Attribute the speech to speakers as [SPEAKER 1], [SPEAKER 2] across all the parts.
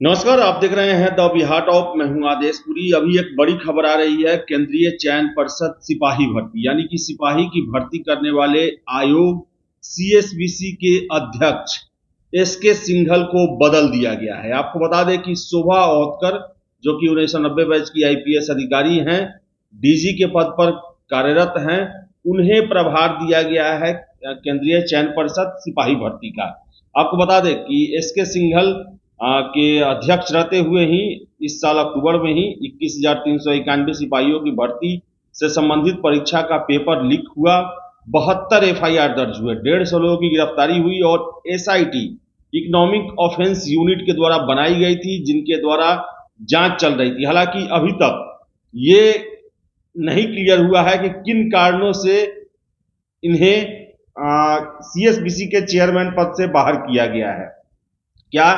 [SPEAKER 1] नमस्कार। आप देख रहे हैं द बिहार टॉप। मैं हूं आदेश पुरी। अभी एक बड़ी खबर आ रही है। केंद्रीय चयन पर्षद सिपाही भर्ती यानी कि सिपाही की भर्ती करने वाले आयोग सीएसबीसी के अध्यक्ष एसके सिंघल को बदल दिया गया है। आपको बता दें कि शोभा ओहतकर जो कि 1990 बैच की आईपीएस अधिकारी हैं, डीजी के पद पर कार्यरत हैं, उन्हें प्रभार दिया गया है केंद्रीय चयन पर्षद सिपाही भर्ती का। आपको बता दें कि एसके सिंघल के अध्यक्ष रहते हुए ही इस साल अक्टूबर में ही 21,391 सिपाहियों की भर्ती से संबंधित परीक्षा का पेपर लीक हुआ। 72 एफआईआर दर्ज हुए, 150 लोगों की गिरफ्तारी हुई और एसआईटी इकोनॉमिक ऑफेंस यूनिट के द्वारा बनाई गई थी, जिनके द्वारा जांच चल रही थी। हालांकि अभी तक ये नहीं क्लियर हुआ है कि किन कारणों से इन्हें सीएसबीसी के चेयरमैन पद से बाहर किया गया है। क्या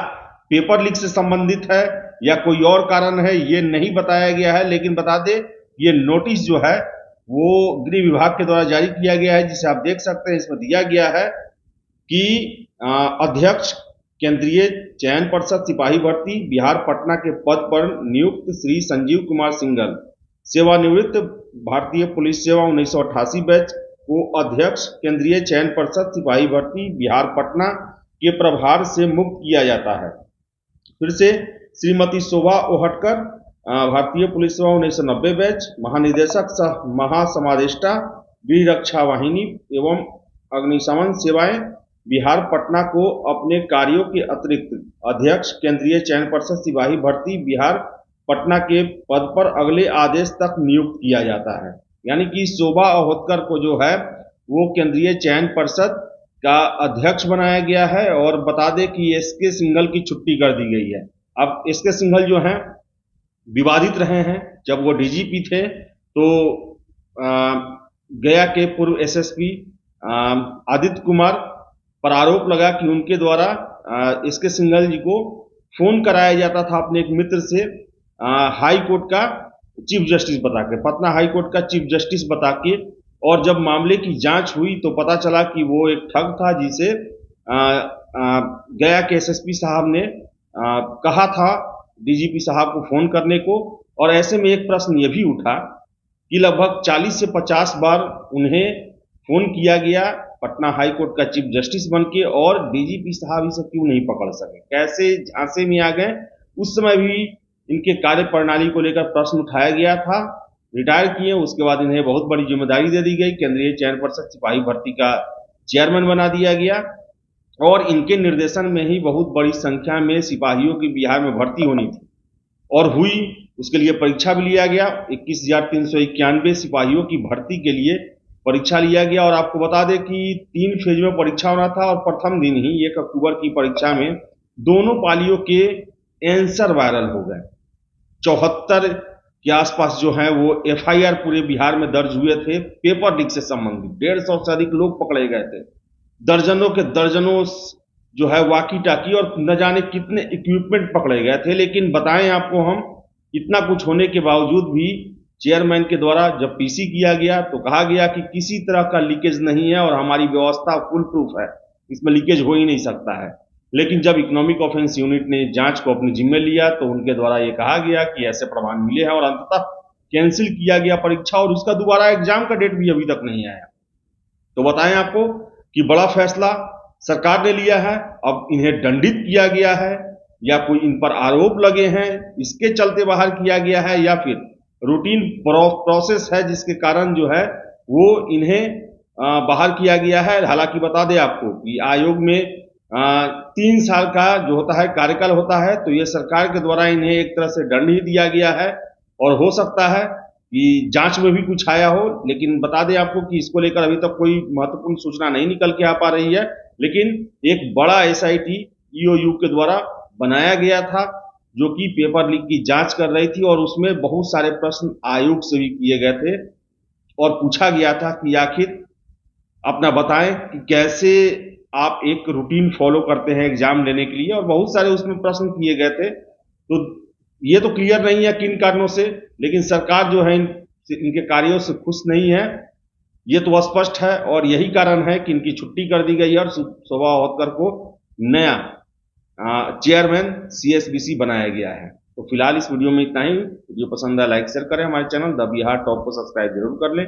[SPEAKER 1] पेपर लीक से संबंधित है या कोई और कारण है, ये नहीं बताया गया है। लेकिन बता दें, ये नोटिस जो है वो गृह विभाग के द्वारा जारी किया गया है, जिसे आप देख सकते हैं। इसमें दिया गया है कि अध्यक्ष केंद्रीय चयन पर्षद सिपाही भर्ती बिहार पटना के पद पर नियुक्त श्री संजीव कुमार सिंघल, सेवानिवृत्त, भारतीय पुलिस सेवा 1988 बैच को अध्यक्ष केंद्रीय चयन पर्षद सिपाही भर्ती बिहार पटना के प्रभार से मुक्त किया जाता है। फिर से श्रीमती शोभा ओहटकर, भारतीय पुलिस सेवा 1990 बैच, महानिदेशक सह महासमादेष्टा गृह रक्षा वाहिनी एवं अग्निशमन सेवाएं बिहार पटना को अपने कार्यों के अतिरिक्त अध्यक्ष केंद्रीय चयन पर्षद सिपाही भर्ती बिहार पटना के पद पर अगले आदेश तक नियुक्त किया जाता है। यानी कि शोभा ओहतकर को जो है वो केंद्रीय चयन पर्षद का अध्यक्ष बनाया गया है। और बता दें कि एसके सिंघल की छुट्टी कर दी गई है। अब एसके सिंघल जो हैं विवादित रहे हैं। जब वो डीजीपी थे तो गया के पूर्व एसएसपी आदित्य कुमार पर आरोप लगा कि उनके द्वारा एसके सिंघल जी को फोन कराया जाता था अपने एक मित्र से, हाई कोर्ट का चीफ जस्टिस बता के, पटना हाई कोर्ट का चीफ जस्टिस बता के। और जब मामले की जांच हुई तो पता चला कि वो एक ठग था, जिसे गया के एसएसपी साहब ने कहा था डीजीपी साहब को फोन करने को। और ऐसे में एक प्रश्न ये भी उठा कि लगभग 40 से 50 बार उन्हें फोन किया गया पटना हाई कोर्ट का चीफ जस्टिस बन के, और डीजीपी साहब इसे क्यों नहीं पकड़ सके, कैसे झांसे में आ गए। उस समय भी इनके कार्य प्रणाली को लेकर प्रश्न उठाया गया था। रिटायर किए, उसके बाद इन्हें बहुत बड़ी जिम्मेदारी दे दी गई, केंद्रीय चयन पर्षद सिपाही भर्ती का चेयरमैन बना दिया गया। और इनके निर्देशन में ही बहुत बड़ी संख्या में सिपाहियों की बिहार में भर्ती होनी थी और हुई। उसके लिए परीक्षा भी लिया गया। 21,391 सिपाहियों की भर्ती के लिए परीक्षा लिया गया। और आपको बता दें कि 3 फेज में परीक्षा होना था और प्रथम दिन ही 1 अक्टूबर की परीक्षा में दोनों पालियों के आंसर वायरल हो गए। 74 के आसपास जो है वो एफआईआर पूरे बिहार में दर्ज हुए थे पेपर लीक से संबंधित। 150 से अधिक लोग पकड़े गए थे। दर्जनों के दर्जनों जो है वाकी टाकी और न जाने कितने इक्विपमेंट पकड़े गए थे। लेकिन बताएं आपको हम, इतना कुछ होने के बावजूद भी चेयरमैन के द्वारा जब पीसी किया गया तो कहा गया कि किसी तरह का लीकेज नहीं है और हमारी व्यवस्था फुल प्रूफ है, इसमें लीकेज हो ही नहीं सकता है। लेकिन जब इकोनॉमिक ऑफेंस यूनिट ने जांच को अपने जिम्मे लिया तो उनके द्वारा ये कहा गया कि ऐसे प्रमाण मिले हैं और अंततः कैंसिल किया गया परीक्षा, और उसका दोबारा एग्जाम का डेट भी अभी तक नहीं आया। तो बताएं आपको कि बड़ा फैसला सरकार ने लिया है। अब इन्हें दंडित किया गया है या कोई इन पर आरोप लगे हैं इसके चलते बाहर किया गया है, या फिर रूटीन प्रोसेस है जिसके कारण जो है वो इन्हें बाहर किया गया है। हालांकि बता दें आपको कि आयोग में 3 साल का जो होता है कार्यकाल होता है, तो ये सरकार के द्वारा इन्हें एक तरह से दंड ही दिया गया है। और हो सकता है कि जांच में भी कुछ आया हो। लेकिन बता दें आपको कि इसको लेकर अभी तक कोई महत्वपूर्ण सूचना नहीं निकल के आ पा रही है। लेकिन एक बड़ा एसआईटी ईओयू के द्वारा बनाया गया था जो कि पेपर लीक की जांच कर रही थी, और उसमें बहुत सारे प्रश्न आयोग से भी किए गए थे और पूछा गया था कि आखिर अपना बताएं कि कैसे आप एक रूटीन फॉलो करते हैं एग्जाम लेने के लिए, और बहुत सारे उसमें प्रश्न किए गए थे। तो ये तो क्लियर नहीं है किन कारणों से, लेकिन सरकार जो है इनके कार्यों से खुश नहीं है, ये तो स्पष्ट है। और यही कारण है कि इनकी छुट्टी कर दी गई है और शोभा ओहतकर को नया चेयरमैन CSBC बनाया गया है। तो फिलहाल इस वीडियो में इतना ही। वीडियो पसंद आया लाइक शेयर करें, हमारे चैनल द बिहार टॉप को सब्सक्राइब जरूर कर लें।